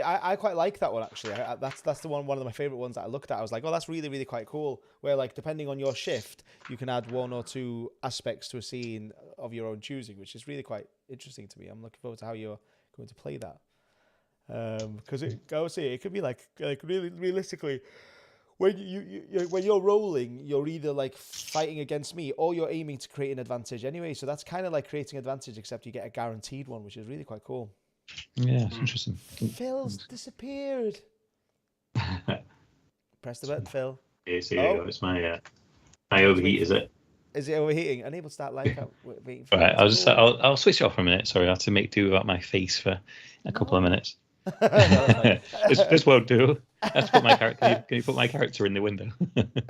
I quite like that one actually. That's the one of my favorite ones that I looked at. I was like, oh, that's really, really quite cool. Where like depending on your shift, you can add 1 or 2 aspects to a scene of your own choosing, which is really quite interesting to me. I'm looking forward to how you're going to play that. Because it could be like really realistically, when you're rolling, you're either like fighting against me or you're aiming to create an advantage anyway. So that's kind of like creating advantage, except you get a guaranteed one, which is really quite cool. Yeah, it's interesting. Phil's disappeared. Press the button, Phil. Yeah, so it's my overheat, is it? Is it overheating? Unable to start live. Right, I'll switch it off for a minute. Sorry, I have to make do without my face for a couple of minutes. This won't do. Let's put my character. Can you put my character in the window?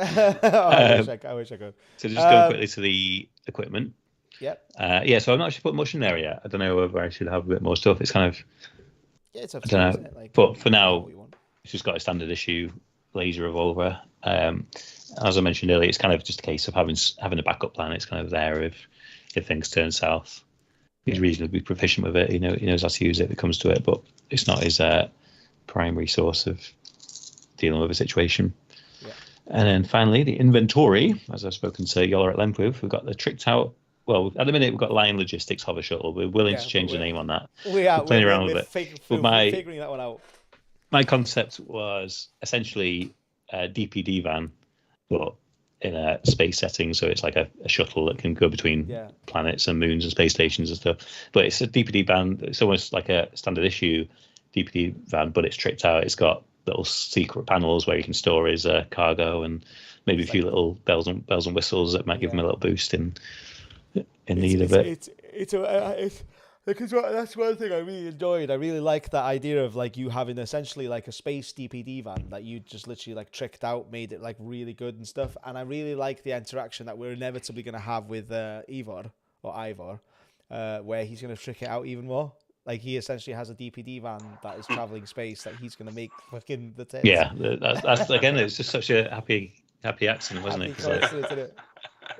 I wish I could. So just going quickly to the equipment. Yep. So I've not actually put much in there yet. I don't know whether I should have a bit more stuff. It's kind of. Yeah, it's I don't know. But for now, it's just got a standard issue laser revolver. As I mentioned earlier, it's kind of just a case of having a backup plan. It's kind of there if things turn south. He's reasonably proficient with it. He knows how to use it if it comes to it, but it's not his primary source of dealing with a situation. Yeah. And then finally, the inventory, as I've spoken to Iolo at length with, we've got the tricked out well, at the minute we've got Lion Logistics Hover Shuttle. We're willing to change the name on that. We're playing around with it. We're figuring that one out. My concept was essentially a DPD van, but in a space setting. So it's like a shuttle that can go between planets and moons and space stations and stuff. But it's a DPD van. It's almost like a standard issue DPD van, but it's tricked out. It's got little secret panels where you can store his cargo and maybe a few little bells and whistles that might give him a little boost in need of it. Because that's one thing I really enjoyed. I really like that idea of like you having essentially like a space DPD van that you just literally like tricked out, made it like really good and stuff. And I really like the interaction that we're inevitably going to have with Ivor, where he's going to trick it out even more. Like he essentially has a DPD van that is traveling space that he's going to make fucking the tits. Yeah, that's again, it's just such a happy accident, wasn't it?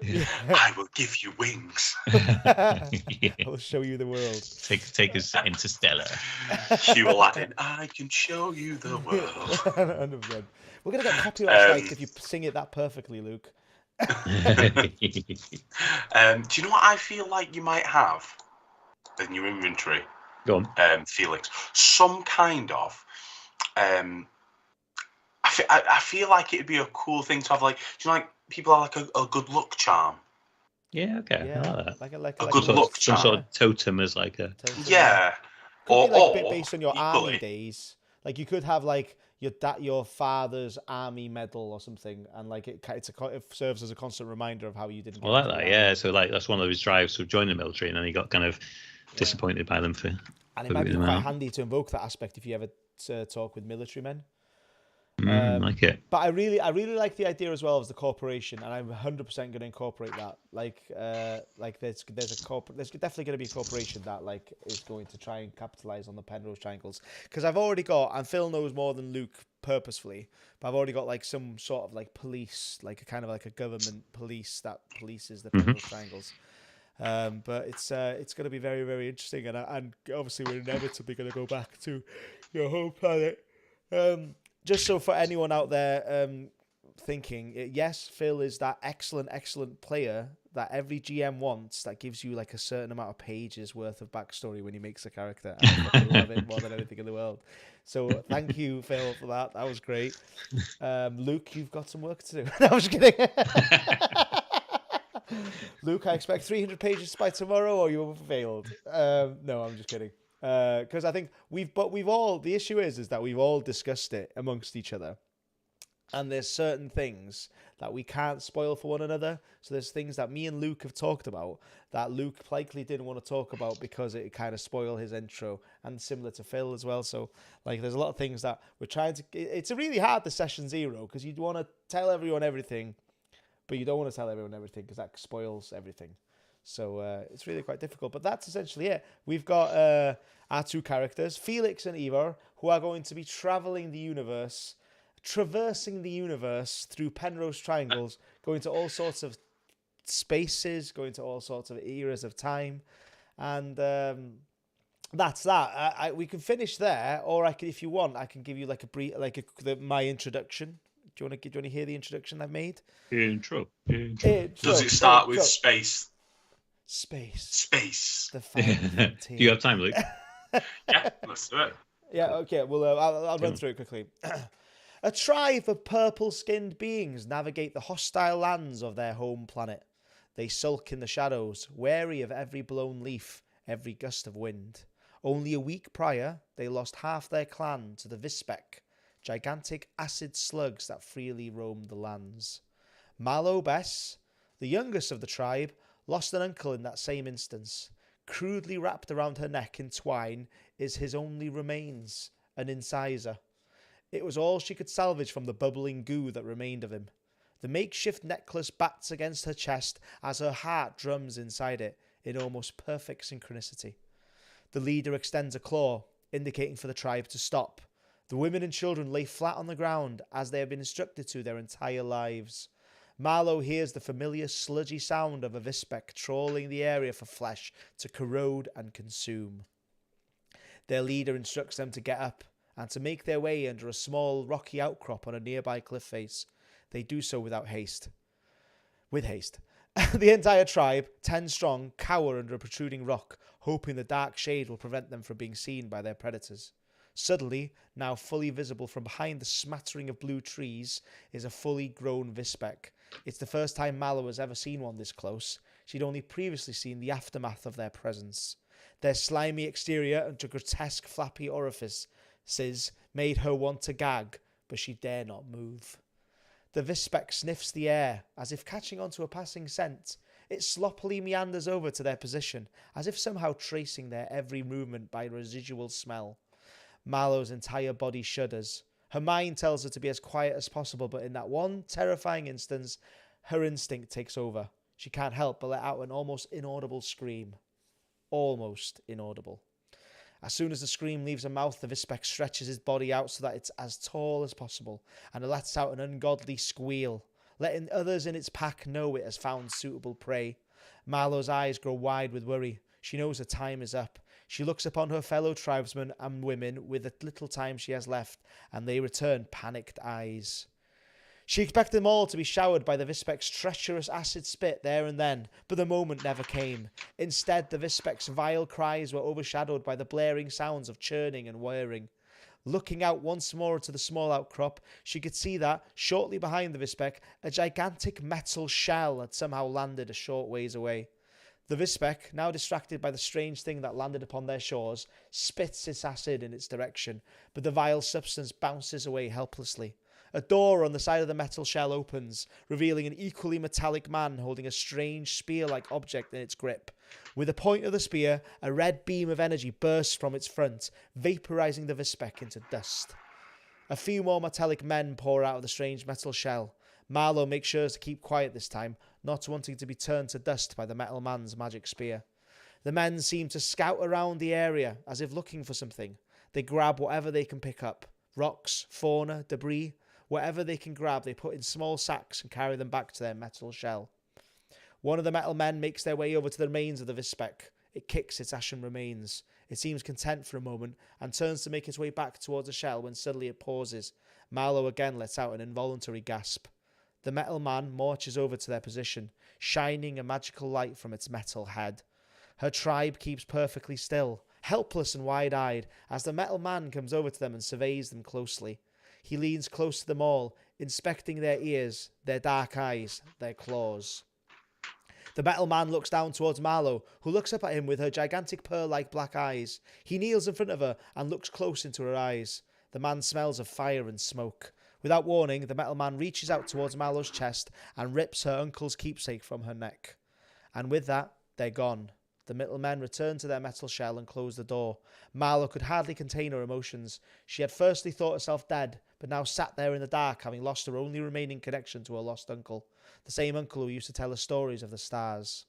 I will give you wings. I will show you the world. Take us interstellar. Hugh Aladdin, I can show you the world. 100%. We're going to get copyright strike if you sing it that perfectly, Luke. Do you know what I feel like you might have in your inventory? Go on. Felix. Some kind of... I feel like it'd be a cool thing to have, like, do you know, like, people have like a good luck charm. Yeah, okay. Yeah, I like that. Like a good luck charm. Some sort of totem as like a... Yeah. Could be like based on your army days. Like you could have like your father's army medal or something, and like it serves as a constant reminder of how you didn't. I like that. Yeah, so like that's one of his drives to join the military, and then he got kind of disappointed by them for. And it might be quite handy to invoke that aspect if you ever talk with military men. Like it. But I really like the idea as well as the corporation, and I'm 100% going to incorporate that. Like there's definitely going to be a corporation that like is going to try and capitalize on the Penrose Triangles, because I've already got, and Phil knows more than Luke purposefully, but I've already got like some sort of like police, like a kind of like a government police that polices the Penrose Triangles. But it's going to be very, very interesting, and obviously we're inevitably going to go back to your home planet. Just so for anyone out there thinking, yes, Phil is that excellent player that every GM wants, that gives you like a certain amount of pages worth of backstory when he makes a character. I love it more than anything in the world. So thank you, Phil, for that. That was great. Luke, you've got some work to do. No, I'm just kidding. Luke, I expect 300 pages by tomorrow, or you failed. No, I'm just kidding. Because I think the issue is that we've all discussed it amongst each other, and there's certain things that we can't spoil for one another. So there's things that me and Luke have talked about that Luke likely didn't want to talk about because it kind of spoiled his intro, and similar to Phil as well. So like there's a lot of things that we're trying to. It's really hard, the session 0, because you want to tell everyone everything, but you don't want to tell everyone everything because that spoils everything. So it's really quite difficult. But that's essentially it. We've got our two characters, Felix and Ivor, who are going to be traversing the universe through Penrose Triangles, going to all sorts of spaces, going to all sorts of eras of time. And that's that. We can finish there, or if you want, I can give you like a brief, my introduction. Do you want to hear the introduction I've made? Intro. Does it start with space? Space. The final frontier. Do you have time, Luke? Yeah, let's do it. Yeah, okay. Well, I'll run through it quickly. A tribe of purple-skinned beings navigate the hostile lands of their home planet. They sulk in the shadows, wary of every blown leaf, every gust of wind. Only a week prior, they lost half their clan to the Vispec, gigantic acid slugs that freely roamed the lands. Malo Bess, the youngest of the tribe, lost an uncle in that same instance. Crudely wrapped around her neck in twine is his only remains, an incisor. It was all she could salvage from the bubbling goo that remained of him. The makeshift necklace bats against her chest as her heart drums inside it in almost perfect synchronicity. The leader extends a claw, indicating for the tribe to stop. The women and children lay flat on the ground as they have been instructed to their entire lives. Marlowe hears the familiar sludgy sound of a Vispec trawling the area for flesh to corrode and consume. Their leader instructs them to get up and to make their way under a small rocky outcrop on a nearby cliff face. They do so with haste. The entire tribe, 10 strong, cower under a protruding rock, hoping the dark shade will prevent them from being seen by their predators. Suddenly, now fully visible from behind the smattering of blue trees, is a fully grown Vispec. It's the first time Mallow has ever seen one this close. She'd only previously seen the aftermath of their presence. Their slimy exterior and grotesque flappy orifices made her want to gag, but she dare not move. The Vispec sniffs the air, as if catching onto a passing scent. It sloppily meanders over to their position, as if somehow tracing their every movement by residual smell. Mallow's entire body shudders. Her mind tells her to be as quiet as possible, but in that one terrifying instance, her instinct takes over. She can't help but let out an almost inaudible scream. Almost inaudible. As soon as the scream leaves her mouth, the Vispec stretches his body out so that it's as tall as possible, and it lets out an ungodly squeal, letting others in its pack know it has found suitable prey. Mallow's eyes grow wide with worry. She knows her time is up. She looks upon her fellow tribesmen and women with the little time she has left, and they return panicked eyes. She expected them all to be showered by the Vispec's treacherous acid spit there and then, but the moment never came. Instead, the Vispec's vile cries were overshadowed by the blaring sounds of churning and whirring. Looking out once more to the small outcrop, she could see that, shortly behind the Vispec, a gigantic metal shell had somehow landed a short ways away. The Vispec, now distracted by the strange thing that landed upon their shores, spits its acid in its direction, but the vile substance bounces away helplessly. A door on the side of the metal shell opens, revealing an equally metallic man holding a strange spear-like object in its grip. With the point of the spear, a red beam of energy bursts from its front, vaporizing the Vispec into dust. A few more metallic men pour out of the strange metal shell. Mallow makes sure to keep quiet this time, not wanting to be turned to dust by the metal man's magic spear. The men seem to scout around the area, as if looking for something. They grab whatever they can pick up. Rocks, fauna, debris. Whatever they can grab, they put in small sacks and carry them back to their metal shell. One of the metal men makes their way over to the remains of the Vispec. It kicks its ashen remains. It seems content for a moment and turns to make its way back towards the shell when suddenly it pauses. Mallow again lets out an involuntary gasp. The metal man marches over to their position, shining a magical light from its metal head. Her tribe keeps perfectly still, helpless and wide-eyed, as the metal man comes over to them and surveys them closely. He leans close to them all, inspecting their ears, their dark eyes, their claws. The metal man looks down towards Mallow, who looks up at him with her gigantic pearl-like black eyes. He kneels in front of her and looks close into her eyes. The man smells of fire and smoke. Without warning, the metal man reaches out towards Mallow's chest and rips her uncle's keepsake from her neck. And with that, they're gone. The metal men return to their metal shell and close the door. Mallow could hardly contain her emotions. She had firstly thought herself dead, but now sat there in the dark, having lost her only remaining connection to her lost uncle, the same uncle who used to tell her stories of the stars.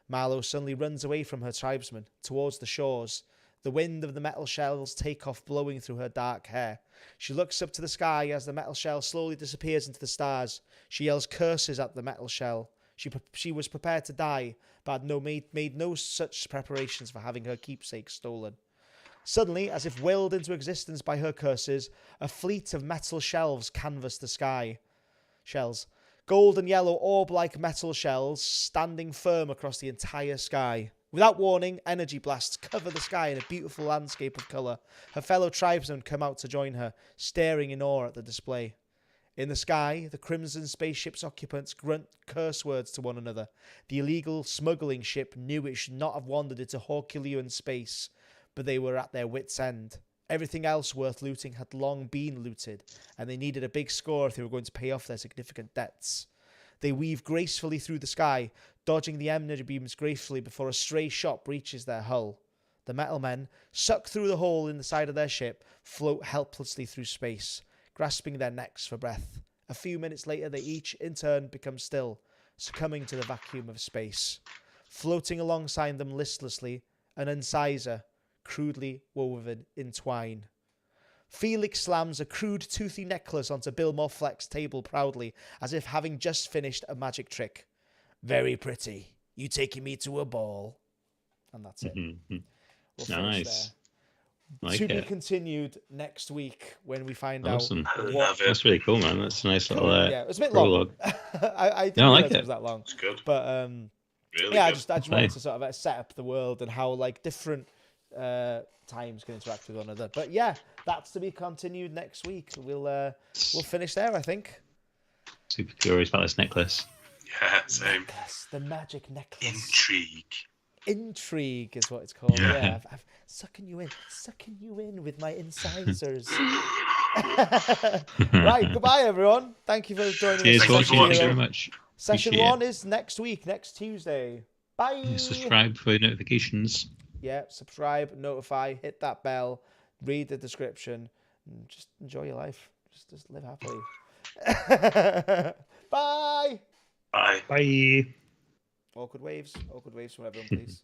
Mallow suddenly runs away from her tribesmen, towards the shores. The wind of the metal shells take off, blowing through her dark hair. She looks up to the sky as the metal shell slowly disappears into the stars. She yells curses at the metal shell. She was prepared to die, but had made no such preparations for having her keepsake stolen. Suddenly, as if willed into existence by her curses, a fleet of metal shells canvass the sky. Shells. Gold and yellow orb-like metal shells standing firm across the entire sky. Without warning, energy blasts cover the sky in a beautiful landscape of colour. Her fellow tribesmen come out to join her, staring in awe at the display. In the sky, the Crimson spaceship's occupants grunt curse words to one another. The illegal smuggling ship knew it should not have wandered into Herculean space, but they were at their wits' end. Everything else worth looting had long been looted, and they needed a big score if they were going to pay off their significant debts. They weave gracefully through the sky, dodging the energy beams gracefully before a stray shot breaches their hull. The metal men, sucked through the hole in the side of their ship, float helplessly through space, grasping their necks for breath. A few minutes later, they each, in turn, become still, succumbing to the vacuum of space. Floating alongside them listlessly, an incisor, crudely woven in twine. Felix slams a crude toothy necklace onto Bill Morfleck's table proudly, as if having just finished a magic trick. Very pretty. You taking me to a ball? And that's it. Nice. to be continued next week when we find out. That's really cool, man. That's a nice little it's a bit prologue. long. I didn't realize it was that long. It's good. But really good. I just wanted to sort of set up the world and how like different times can interact with one another. But yeah, that's to be continued next week. We'll finish there, I think. Super curious about this necklace. Yeah, same. Necklace, the magic necklace. Intrigue is what it's called. Yeah, I've sucking you in with my incisors. Right, goodbye everyone. Thank you for joining us. Thank you very much. Session 1 is next week, next Tuesday. Bye. Subscribe for notifications. Yeah, subscribe, notify, hit that bell, read the description, and just enjoy your life. Just live happily. Bye. Bye. Bye. Awkward waves from everyone, please.